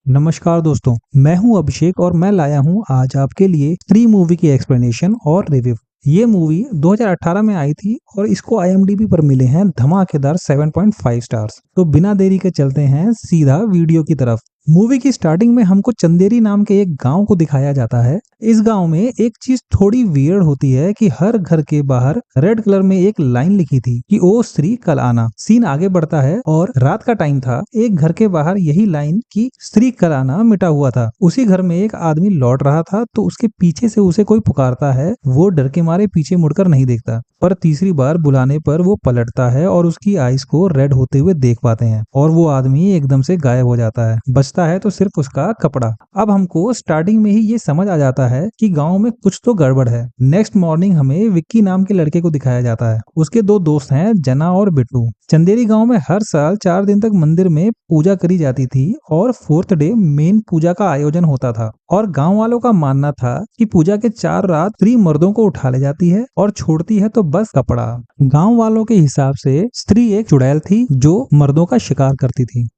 नमस्कार दोस्तों, मैं हूं अभिषेक और मैं लाया हूं आज आपके लिए स्त्री मूवी की एक्सप्लेनेशन और रिव्यू। ये मूवी 2018 में आई थी और इसको IMDb पर मिले हैं धमाकेदार 7.5 स्टार्स। तो बिना देरी के चलते हैं सीधा वीडियो की तरफ। मूवी की स्टार्टिंग में हमको चंदेरी नाम के एक गांव को दिखाया जाता है। इस गांव में एक चीज थोड़ी वियर्ड होती है कि हर घर के बाहर रेड कलर में एक लाइन लिखी थी कि ओ स्त्री कल आना। सीन आगे बढ़ता है और रात का टाइम था। एक घर के बाहर यही लाइन की स्त्री कल आना मिटा हुआ था। उसी घर में एक आदमी लौट रहा था तो उसके पीछे से उसे कोई पुकारता है। वो डर के मारे पीछे मुड़कर नहीं देखता, पर तीसरी बार बुलाने पर वो पलटता है और उसकी आइस को रेड होते हुए देख पाते हैं और वो आदमी एकदम से गायब हो जाता है। बचता है तो सिर्फ उसका कपड़ा। अब हमको स्टार्टिंग में ही ये समझ आ जाता है कि गांव में कुछ तो गड़बड़ है। नेक्स्ट मॉर्निंग हमें विक्की नाम के लड़के को दिखाया जाता है। उसके दो दोस्त हैं, जना और बिट्टू। चंदेरी गांव में हर साल 4 दिन तक मंदिर में पूजा करी जाती थी और 4th डे मेन पूजा का आयोजन होता था। और गांव वालों का मानना था कि पूजा के 4 रात स्त्री मर्दों को उठा ले जाती है और छोड़ती है तो बस कपड़ा। गांव वालों के हिसाब से स्त्री एक चुड़ैल थी जो मर्दों का शिकार करती थी।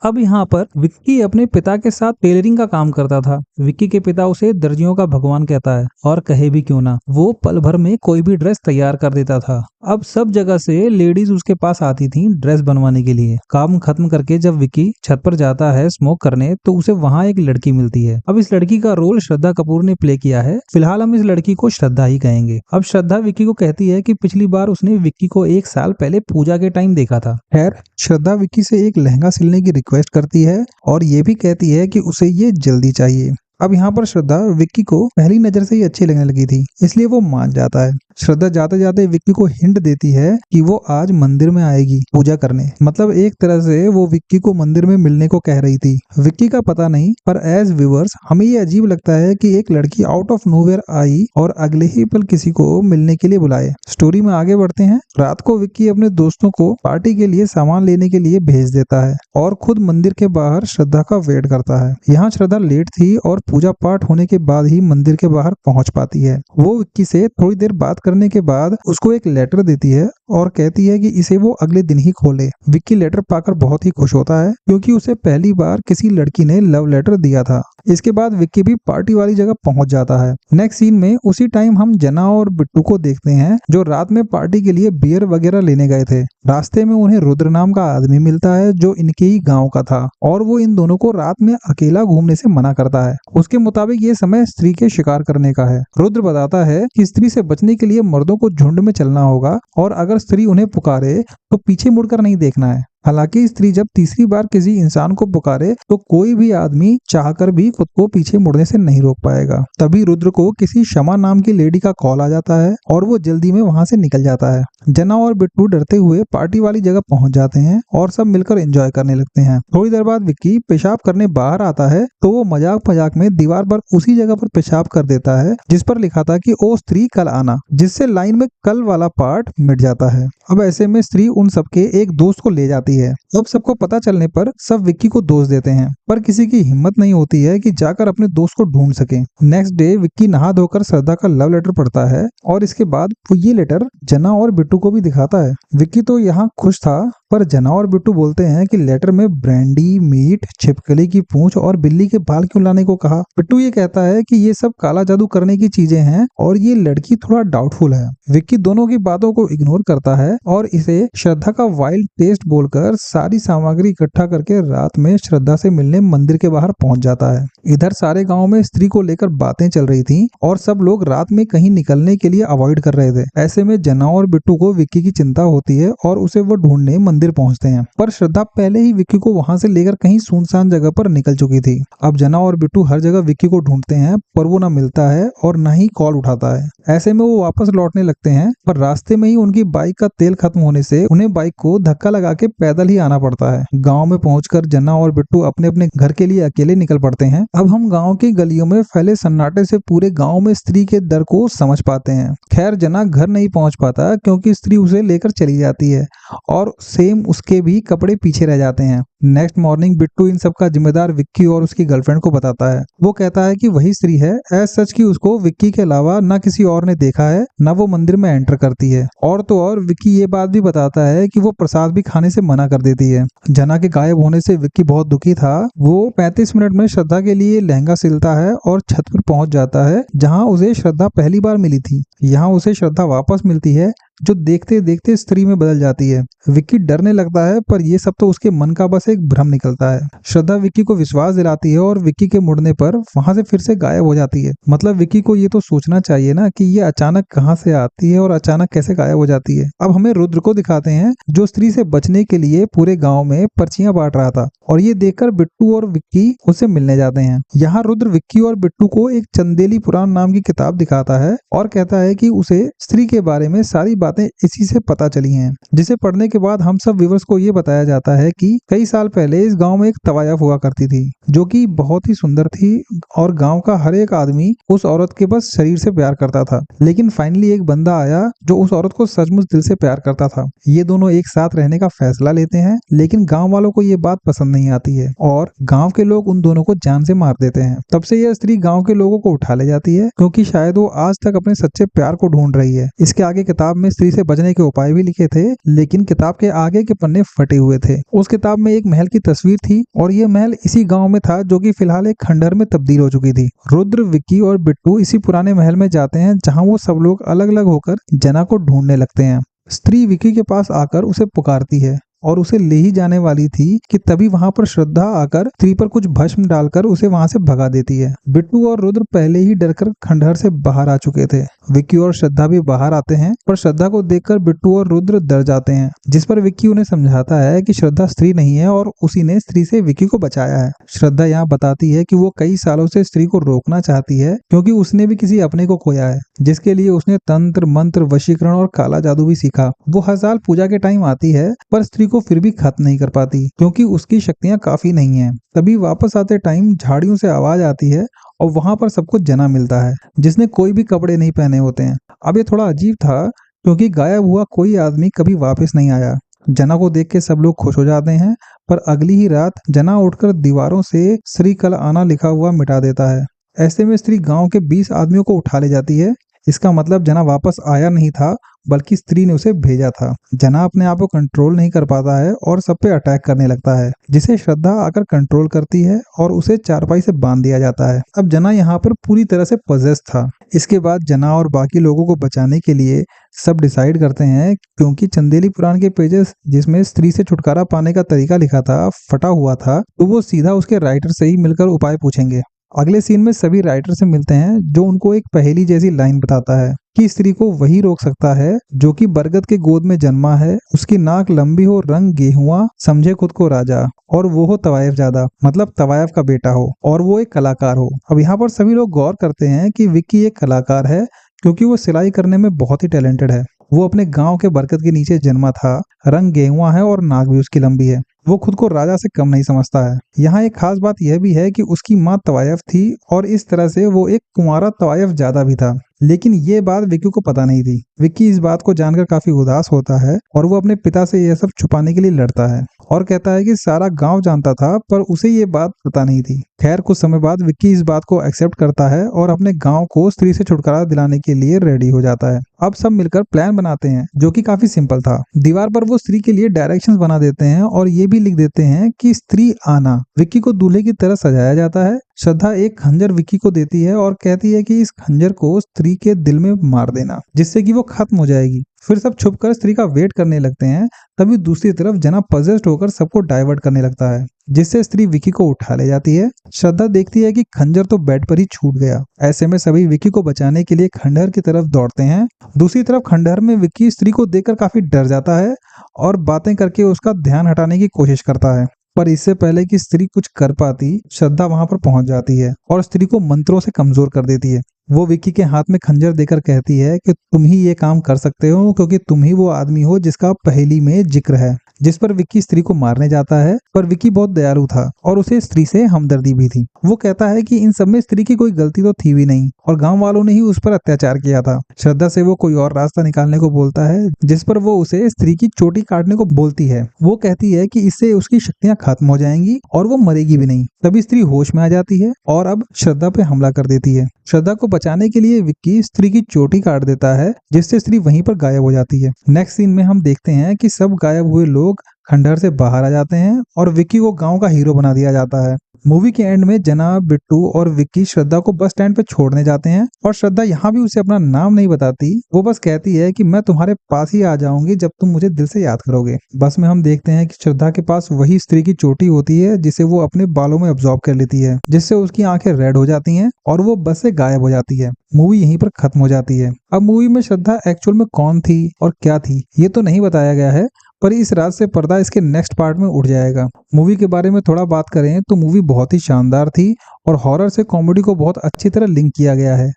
अब यहाँ पर विक्की अपने पिता के साथ टेलरिंग का काम करता था। विक्की के पिता उसे दर्जियों का भगवान कहता है और कहे भी क्यों ना, वो पल भर में कोई भी ड्रेस तैयार कर देता था। अब सब जगह से लेडीज उसके पास आती थी ड्रेस बनवाने के लिए। काम खत्म करके जब विक्की छत पर जाता है स्मोक करने तो उसे वहाँ एक लड़की मिलती है। अब इस लड़की का रोल श्रद्धा कपूर ने प्ले किया है। फिलहाल हम इस लड़की को श्रद्धा ही कहेंगे। अब श्रद्धा विक्की को कहती है कि पिछली बार उसने विक्की को 1 साल पहले पूजा के टाइम देखा था। खैर, श्रद्धा विक्की से एक लहंगा सिलने की रिक्वेस्ट करती है और ये भी कहती है कि उसे ये जल्दी चाहिए। अब यहाँ पर श्रद्धा विक्की को पहली नजर से ही अच्छी लगने लगी थी, इसलिए वो मान जाता है। श्रद्धा जाते जाते विक्की को हिंट देती है कि वो आज मंदिर में आएगी पूजा करने। मतलब एक तरह से वो विक्की को मंदिर में मिलने को कह रही थी। विक्की का पता नहीं, पर एज व्यूअर्स हमें ये अजीब लगता है कि एक लड़की आउट ऑफ नोवेयर आई और अगले ही पल किसी को मिलने के लिए बुलाए। स्टोरी में आगे बढ़ते हैं। रात को विक्की अपने दोस्तों को पार्टी के लिए सामान लेने के लिए भेज देता है और खुद मंदिर के बाहर श्रद्धा का वेट करता है। यहाँ श्रद्धा लेट थी और पूजा पाठ होने के बाद ही मंदिर के बाहर पहुंच पाती है। वो विक्की से थोड़ी देर बात करने के बाद उसको एक लेटर देती है और कहती है कि इसे वो अगले दिन ही खोले। विक्की लेटर पाकर बहुत ही खुश होता है क्योंकि उसे पहली बार किसी लड़की ने लव लेटर दिया था। इसके बाद विक्की भी पार्टी वाली जगह पहुंच जाता है। नेक्स्ट सीन में उसी टाइम हम जना और बिट्टू को देखते हैं जो रात में पार्टी के लिए बियर वगैरह लेने गए थे। रास्ते में उन्हें रुद्र नाम का आदमी मिलता है जो इनके ही गांव का था और वो इन दोनों को रात में अकेला घूमने से मना करता है। उसके मुताबिक ये समय स्त्री के शिकार करने का है। रुद्र बताता है कि स्त्री से बचने के लिए मर्दों को झुंड में चलना होगा और अगर स्त्री उन्हें पुकारे तो पीछे मुड़कर नहीं देखना है। हालांकि स्त्री जब तीसरी बार किसी इंसान को पुकारे तो कोई भी आदमी चाहकर भी खुद को पीछे मुड़ने से नहीं रोक पाएगा। तभी रुद्र को किसी शमा नाम की लेडी का कॉल आ जाता है और वो जल्दी में वहां से निकल जाता है। जना और बिट्टू डरते हुए पार्टी वाली जगह पहुंच जाते हैं और सब मिलकर एंजॉय करने लगते हैं। थोड़ी देर बाद विक्की पेशाब करने बाहर आता है तो वो मजाक मजाक में दीवार पर उसी जगह पर पेशाब कर देता है जिस पर लिखा था कि ओ स्त्री कल आना, जिससे लाइन में कल वाला पार्ट मिट जाता है। अब ऐसे में स्त्री उन सबके एक दोस्त को ले जाती है। अब सबको पता चलने पर सब विक्की को दोष देते हैं, पर किसी की हिम्मत नहीं होती है कि जाकर अपने दोस्त को ढूंढ सके। नेक्स्ट डे विक्की नहा धोकर श्रद्धा का लव लेटर पढ़ता है और इसके बाद वो ये लेटर जना और बिट्टू को भी दिखाता है। विक्की तो यहाँ खुश था, पर जना और बिट्टू बोलते हैं कि लेटर में ब्रांडी, मीट, छिपकली की पूंछ और बिल्ली के बाल क्यों लाने को कहा। बिट्टू ये कहता है कि ये सब काला जादू करने की चीजें हैं और ये लड़की थोड़ा डाउटफुल है। विक्की दोनों की बातों को इग्नोर करता है और इसे श्रद्धा का वाइल्ड टेस्ट बोलकर सारी सामग्री इकट्ठा करके रात में श्रद्धा से मिलने मंदिर के बाहर पहुंच जाता है। इधर सारे गांव में स्त्री को लेकर बातें चल रही थी और सब लोग रात में कहीं निकलने के लिए अवॉइड कर रहे थे। ऐसे में जना और बिट्टू को विक्की की चिंता होती है और उसे वो ढूंढने मंदिर पहुंचते हैं, पर श्रद्धा पहले ही विक्की को वहां से लेकर कहीं सुनसान जगह पर निकल चुकी थी। अब जना और बिट्टू हर जगह विक्की को ढूंढते हैं पर वो ना मिलता है और ना ही कॉल उठाता है। ऐसे में वो वापस लौटने लगते हैं, पर रास्ते में ही उनकी बाइक का तेल खत्म होने से उन्हें बाइक को धक्का लगा के पैदल ही आना पड़ता है। गांव में पहुंचकर जना और बिट्टू अपने अपने घर के लिए अकेले निकल पड़ते हैं। अब हम गांव की गलियों में फैले सन्नाटे से पूरे गांव में स्त्री के डर को समझ पाते हैं। खैर जना घर नहीं पहुंच पाता क्योंकि स्त्री उसे लेकर चली जाती है और सेम सेम उसके भी कपड़े पीछे रह जाते हैं। नेक्स्ट मॉर्निंग बिट्टू इन सब का जिम्मेदार विक्की और उसकी गर्लफ्रेंड को बताता है। वो कहता है कि वही स्त्री है, एज सच कि उसको विक्की के अलावा न किसी और ने देखा है, न वो मंदिर में एंटर करती है। और तो और विक्की ये बात भी बताता है कि वो प्रसाद भी खाने से मना कर देती है। जना के गायब होने से विक्की बहुत दुखी था। वो 35 मिनट में श्रद्धा के लिए लहंगा सिलता है और छत पर पहुंच जाता है, जहां उसे श्रद्धा पहली बार मिली थी। यहाँ उसे श्रद्धा वापस मिलती है, जो देखते देखते स्त्री में बदल जाती है। विक्की डरने लगता है, पर ये सब तो उसके मन का बस एक भ्रम निकलता है। श्रद्धा विक्की को विश्वास दिलाती है और विक्की के मुड़ने पर वहां से फिर से गायब हो जाती है। मतलब विक्की को ये तो सोचना चाहिए ना कि ये अचानक कहां से आती है और अचानक कैसे गायब हो जाती है। अब हमें रुद्र को दिखाते हैं, जो स्त्री से बचने के लिए पूरे गाँव में पर्चियां बांट रहा था, और ये देखकर बिट्टू और विक्की उससे मिलने जाते हैं। यहाँ रुद्र विक्की और बिट्टू को एक चंदेली पुराण नाम की किताब दिखाता है और कहता है कि उसे स्त्री के बारे में सारी बातें इसी से पता चली हैं। जिसे पढ़ने के बाद हम सब व्यूअर्स को ये बताया जाता है कि कई साल पहले इस गांव में एक तवायफ हुआ करती थी, जो कि बहुत ही सुंदर थी और गांव का हर एक आदमी उस औरत के बस शरीर से प्यार करता था। लेकिन फाइनली एक बंदा आया जो उस औरत को सचमुच दिल से प्यार करता था। ये दोनों एक साथ रहने का फैसला लेते हैं, लेकिन गाँव वालों को ये बात पसंद नहीं आती है और गाँव के लोग उन दोनों को जान से मार देते हैं। तब से यह स्त्री गाँव के लोगों को उठा ले जाती है, क्योंकि शायद वो आज तक अपने सच्चे प्यार को ढूंढ रही है। इसके आगे किताब में स्त्री से बचने के उपाय भी लिखे थे, लेकिन किताब के आगे के पन्ने फटे हुए थे। उस किताब में एक महल की तस्वीर थी और ये महल इसी गांव में था, जो कि फिलहाल एक खंडहर में तब्दील हो चुकी थी। रुद्र, विक्की और बिट्टू इसी पुराने महल में जाते हैं, जहां वो सब लोग अलग अलग होकर जना को ढूंढने लगते हैं। स्त्री विक्की के पास आकर उसे पुकारती है और उसे ले ही जाने वाली थी कि तभी वहां पर श्रद्धा आकर स्त्री पर कुछ भस्म डालकर उसे वहां से भगा देती है। बिट्टू और रुद्र पहले ही डरकर खंडहर से बाहर आ चुके थे। विक्की और श्रद्धा भी बाहर आते हैं, पर श्रद्धा को देखकर बिट्टू और रुद्र डर जाते हैं, जिस पर विक्की उन्हें समझाता है कि श्रद्धा स्त्री नहीं है और उसी ने स्त्री से विक्की को बचाया है। श्रद्धा यहाँ बताती है कि वो कई सालों से स्त्री को रोकना चाहती है, क्योंकि उसने भी किसी अपने को खोया है, जिसके लिए उसने तंत्र मंत्र, वशीकरण और काला जादू भी सीखा। वो हर साल पूजा के टाइम आती है, पर स्त्री को फिर भी खत्म नहीं कर पाती, क्योंकि उसकी शक्तियां काफी नहीं हैं। तभी वापस आते टाइम झाड़ियों से आवाज आती है और वहां पर सबको जना मिलता है, जिसने कोई भी कपड़े नहीं पहने होते हैं। अब ये थोड़ा अजीब था, क्योंकि गायब हुआ कोई आदमी कभी वापस नहीं आया। जना को देख के सब लोग खुश हो जाते हैं, पर अगली ही रात जना उठकर दीवारों से श्री कल आना लिखा हुआ मिटा देता है। ऐसे में स्त्री गांव के 20 आदमियों को उठा ले जाती है। इसका मतलब जना वापस आया नहीं था, बल्कि स्त्री ने उसे भेजा था। जना अपने आप को कंट्रोल नहीं कर पाता है और सब पे अटैक करने लगता है, जिसे श्रद्धा आकर कंट्रोल करती है और उसे चारपाई से बांध दिया जाता है। अब जना यहाँ पर पूरी तरह से पजेस्ट था। इसके बाद जना और बाकी लोगों को बचाने के लिए सब डिसाइड करते हैं, क्योंकि चंदेली पुराण के पेजेस जिसमें स्त्री से छुटकारा पाने का तरीका लिखा था फटा हुआ था, तो वो सीधा उसके राइटर से ही मिलकर उपाय पूछेंगे। अगले सीन में सभी राइटर से मिलते हैं, जो उनको एक पहेली जैसी लाइन बताता है कि स्त्री को वही रोक सकता है जो कि बरगद के गोद में जन्मा है, उसकी नाक लंबी हो, रंग गेहुआ, समझे खुद को राजा, और वो हो तवायफ ज्यादा, मतलब तवायफ का बेटा हो, और वो एक कलाकार हो। अब यहाँ पर सभी लोग गौर करते हैं कि विक्की एक कलाकार है, क्योंकि वो सिलाई करने में बहुत ही टैलेंटेड है। वो अपने गांव के बरगद के नीचे जन्मा था, रंग गेहुआ है और नाक भी उसकी लंबी है। वो खुद को राजा से कम नहीं समझता है। यहाँ एक खास बात यह भी है कि उसकी माँ तवायफ थी और इस तरह से वो एक कुंवारा तवायफ ज्यादा भी था। लेकिन ये बात विक्की को पता नहीं थी। विक्की इस बात को जानकर काफी उदास होता है और वो अपने पिता से यह सब छुपाने के लिए लड़ता है और कहता है कि सारा गांव जानता था, पर उसे ये बात पता नहीं थी। खैर, कुछ समय बाद विक्की इस बात को एक्सेप्ट करता है और अपने गांव को स्त्री से छुटकारा दिलाने के लिए रेडी हो जाता है। अब सब मिलकर प्लान बनाते हैं, जो कि काफी सिंपल था। दीवार पर वो स्त्री के लिए डायरेक्शंस बना देते हैं और ये भी लिख देते हैं कि स्त्री आना। विक्की को दूल्हे की तरह सजाया जाता है। श्रद्धा एक खंजर विक्की को देती है और कहती है कि इस खंजर को स्त्री के दिल में मार देना, जिससे कि वो खत्म हो जाएगी। फिर सब छुपकर स्त्री का वेट करने लगते हैं। तभी दूसरी तरफ जना पजेस्ड होकर सबको डाइवर्ट करने लगता है, जिससे स्त्री विक्की को उठा ले जाती है। श्रद्धा देखती है कि खंजर तो बेड पर ही छूट गया। ऐसे में सभी विक्की को बचाने के लिए खंडहर की तरफ दौड़ते हैं। दूसरी तरफ खंडहर में विक्की स्त्री को देखकर काफी डर जाता है और बातें करके उसका ध्यान हटाने की कोशिश करता है, पर इससे पहले कि स्त्री कुछ कर पाती, श्रद्धा वहां पर पहुंच जाती है और स्त्री को मंत्रों से कमजोर कर देती है। वो विक्की के हाथ में खंजर देकर कहती है कि तुम ही ये काम कर सकते हो क्योंकि तुम ही वो आदमी हो जिसका पहेली में जिक्र है। जिस पर विक्की स्त्री को मारने जाता है, पर विक्की बहुत दयालु था और उसे स्त्री से हमदर्दी भी थी। वो कहता है कि इन सब में स्त्री की कोई गलती तो थी भी नहीं और गांव वालों ने ही उस पर अत्याचार किया था। श्रद्धा से वो कोई और रास्ता निकालने को बोलता है, जिस पर वो उसे स्त्री की चोटी काटने को बोलती है। वो कहती है कि इससे उसकी शक्तियां खत्म हो जाएंगी और वो मरेगी भी नहीं। तभी स्त्री होश में आ जाती है और अब श्रद्धा पे हमला कर देती है। श्रद्धा को बचाने के लिए विक्की स्त्री की चोटी काट देता है, जिससे स्त्री वहीं पर गायब हो जाती है। नेक्स्ट सीन में हम देखते हैं कि सब गायब हुए लोग खंडहर से बाहर आ जाते हैं और विक्की को गांव का हीरो बना दिया जाता है। मूवी के एंड में जना, बिट्टू और विक्की श्रद्धा को बस स्टैंड पे छोड़ने जाते हैं और श्रद्धा यहाँ भी उसे अपना नाम नहीं बताती। वो बस कहती है कि मैं तुम्हारे पास ही आ जाऊंगी जब तुम मुझे दिल से याद करोगे। बस में हम देखते हैं कि श्रद्धा के पास वही स्त्री की चोटी होती है जिसे वो अपने बालों में अब्सॉर्ब कर लेती है, जिससे उसकी आंखें रेड हो जाती हैं और वो बस से गायब हो जाती है। मूवी यहीं पर खत्म हो जाती है। अब मूवी में श्रद्धा एक्चुअल में कौन थी और क्या थी ये तो नहीं बताया गया है, पर इस रात से पर्दा इसके नेक्स्ट पार्ट में उठ जाएगा। मूवी के बारे में थोड़ा बात करें तो मूवी बहुत ही शानदार थी और हॉरर से कॉमेडी को बहुत अच्छी तरह लिंक किया गया है।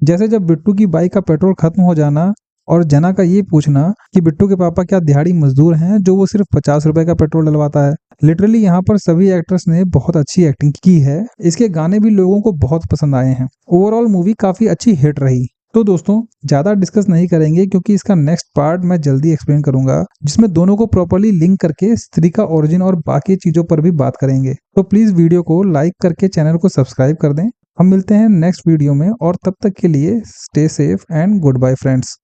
जैसे जब बिट्टू की बाइक का पेट्रोल खत्म हो जाना और जना का ये पूछना कि बिट्टू के पापा क्या दिहाड़ी मजदूर हैं जो वो सिर्फ 50 रुपए का पेट्रोल डलवाता है। लिटरली यहाँ पर सभी एक्टर्स ने बहुत अच्छी एक्टिंग की है। इसके गाने भी लोगों को बहुत पसंद आए हैं। ओवरऑल मूवी काफी अच्छी हिट रही। तो दोस्तों ज्यादा डिस्कस नहीं करेंगे क्योंकि इसका नेक्स्ट पार्ट मैं जल्दी एक्सप्लेन करूंगा, जिसमें दोनों को प्रॉपर्ली लिंक करके स्त्री का ओरिजिन और बाकी चीजों पर भी बात करेंगे। तो प्लीज वीडियो को लाइक करके चैनल को सब्सक्राइब कर दें। हम मिलते हैं नेक्स्ट वीडियो में और तब तक के लिए stay safe and good bye friends.